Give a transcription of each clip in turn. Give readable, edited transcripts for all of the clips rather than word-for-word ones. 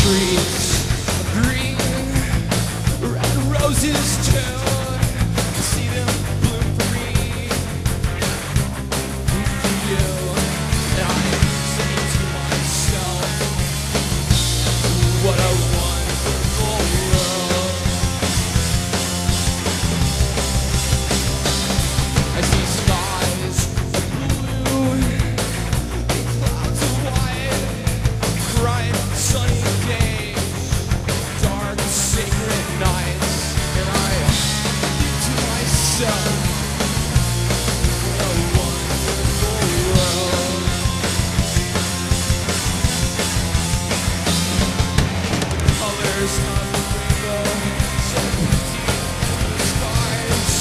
trees of green, red roses too. See them bloom for me and for you. And I say to myself, what a wonderful world. I see skies of blue and clouds of white, bright sunny days, dark sacred nights, and I think to myself, what a wonderful world. The colors of the rainbow, so pretty in the skies,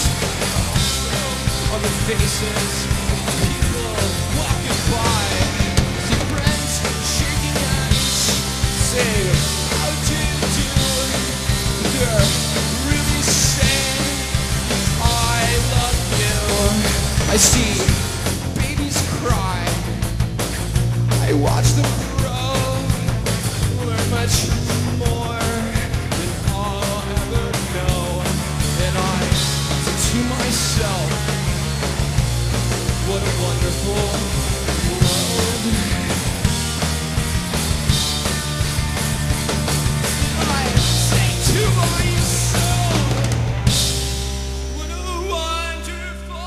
on the faces of people walking by. See friends shaking hands, say, how do you do? They're really saying, I love you. I see babies cry, I watch them grow, learn much more than I'll ever know. And I say to myself, what a wonderful world. I say to myself, what a wonderful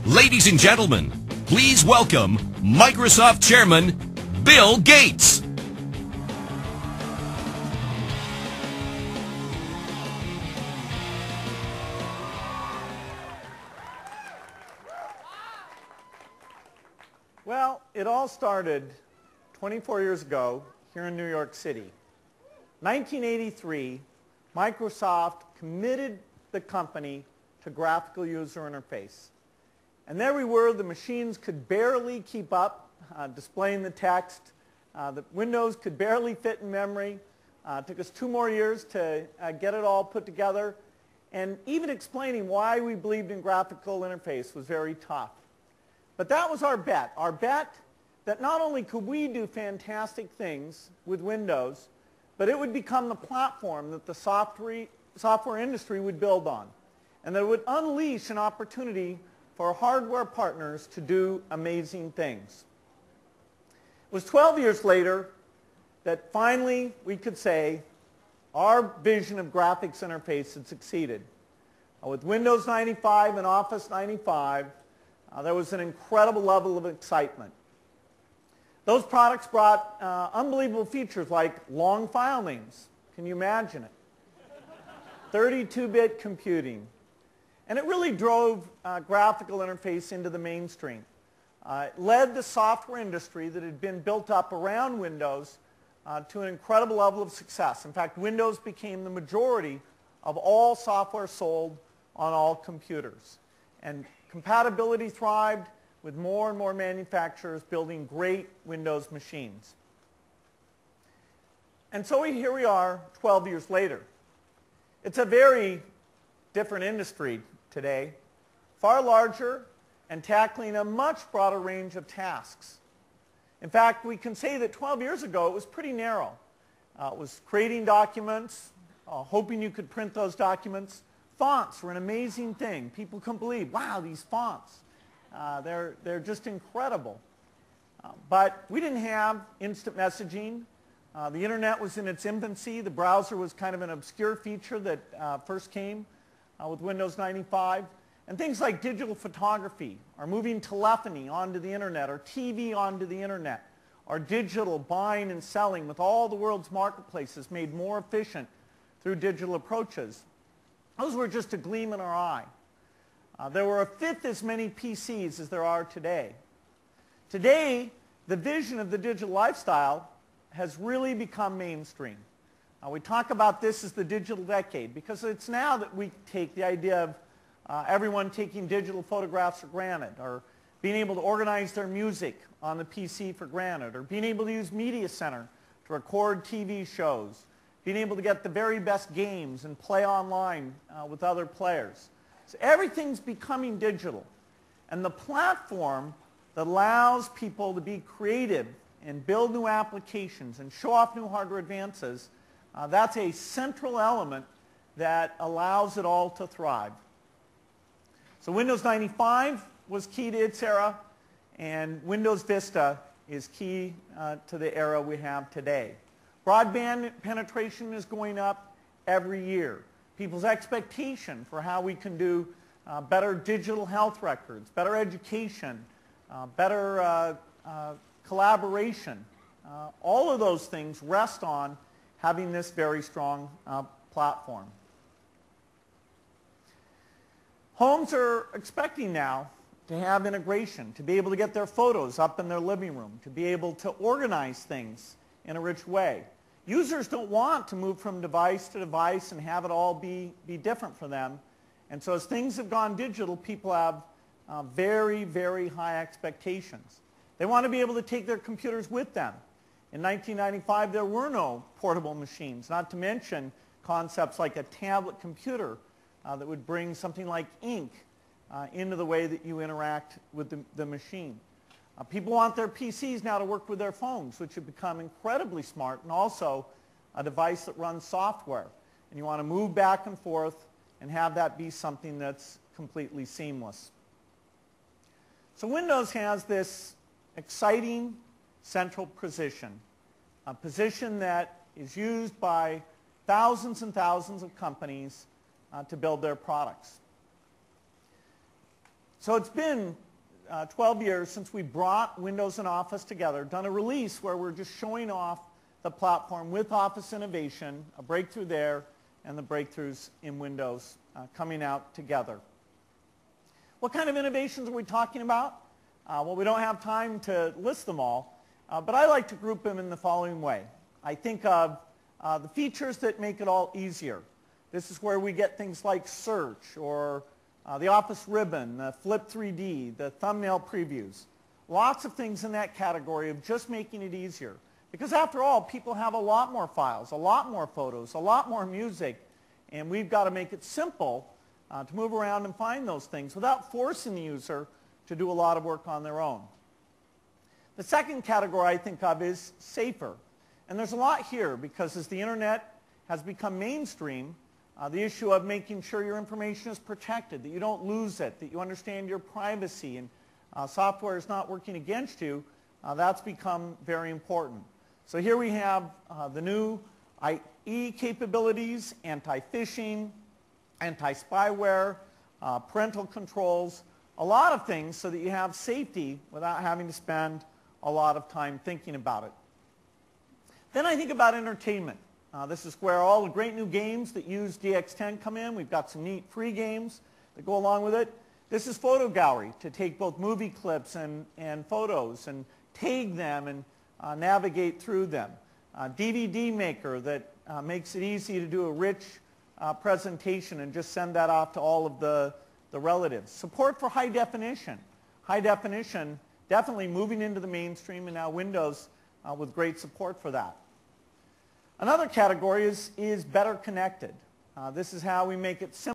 Ladies and gentlemen, please welcome Microsoft Chairman Bill Gates. Well, it all started 24 years ago here in New York City. 1983, Microsoft committed the company to graphical user interface. And there we were, the machines could barely keep up displaying the text. The Windows could barely fit in memory. It took us 2 more years to get it all put together. And even explaining why we believed in graphical interface was very tough. But that was our bet that not only could we do fantastic things with Windows, but it would become the platform that the software industry would build on, and that it would unleash an opportunity for hardware partners to do amazing things. It was 12 years later that finally we could say our vision of graphics interface had succeeded. With Windows 95 and Office 95, there was an incredible level of excitement. Those products brought unbelievable features like long file names. Can you imagine it? 32-bit computing. And it really drove graphical interface into the mainstream. It led the software industry that had been built up around Windows to an incredible level of success. In fact, Windows became the majority of all software sold on all computers. And compatibility thrived with more and more manufacturers building great Windows machines. And so here we are 12 years later. It's a very different industry today, far larger and tackling a much broader range of tasks. In fact, we can say that 12 years ago it was pretty narrow. It was creating documents, hoping you could print those documents. Fonts were an amazing thing. People couldn't believe, wow, these fonts. They're just incredible. But we didn't have instant messaging. The internet was in its infancy. The browser was kind of an obscure feature that first came with Windows 95. And things like digital photography, or moving telephony onto the internet, or TV onto the internet, or digital buying and selling with all the world's marketplaces made more efficient through digital approaches. Those were just a gleam in our eye. There were a fifth as many PCs as there are today. Today, the vision of the digital lifestyle has really become mainstream. We talk about this as the digital decade because it's now that we take the idea of everyone taking digital photographs for granted, or being able to organize their music on the PC for granted, or being able to use Media Center to record TV shows, being able to get the very best games and play online with other players. So everything's becoming digital. And the platform that allows people to be creative and build new applications and show off new hardware advances, that's a central element that allows it all to thrive. So Windows 95 was key to its era, and Windows Vista is key to the era we have today. Broadband penetration is going up every year. People's expectation for how we can do better digital health records, better education, better collaboration, all of those things rest on having this very strong platform. Homes are expecting now to have integration, to be able to get their photos up in their living room, to be able to organize things in a rich way. Users don't want to move from device to device and have it all be different for them. And so as things have gone digital, people have very, very high expectations. They want to be able to take their computers with them. In 1995, there were no portable machines, not to mention concepts like a tablet computer that would bring something like ink into the way that you interact with the machine. People want their PCs now to work with their phones, which have become incredibly smart, and also a device that runs software. And you want to move back and forth and have that be something that's completely seamless. So Windows has this exciting central position, a position that is used by thousands and thousands of companies to build their products. So it's been 12 years since we brought Windows and Office together, done a release where we're just showing off the platform with Office innovation, a breakthrough there, and the breakthroughs in Windows coming out together. What kind of innovations are we talking about? Well, we don't have time to list them all, but I like to group them in the following way. I think of the features that make it all easier. This is where we get things like search, or the Office ribbon, the Flip 3D, the thumbnail previews. Lots of things in that category of just making it easier. Because after all, people have a lot more files, a lot more photos, a lot more music, and we've got to make it simple to move around and find those things without forcing the user to do a lot of work on their own. The second category I think of is safer. And there's a lot here because as the internet has become mainstream, the issue of making sure your information is protected, that you don't lose it, that you understand your privacy, and software is not working against you, that's become very important. So here we have the new IE capabilities, anti-phishing, anti-spyware, parental controls, a lot of things so that you have safety without having to spend a lot of time thinking about it. Then I think about entertainment. This is where all the great new games that use DX10 come in. We've got some neat free games that go along with it. This is Photo Gallery to take both movie clips and photos and tag them and navigate through them. DVD Maker that makes it easy to do a rich presentation and just send that off to all of the relatives. Support for high definition. High definition definitely moving into the mainstream, and now Windows with great support for that. Another category is better connected. This is how we make it simple.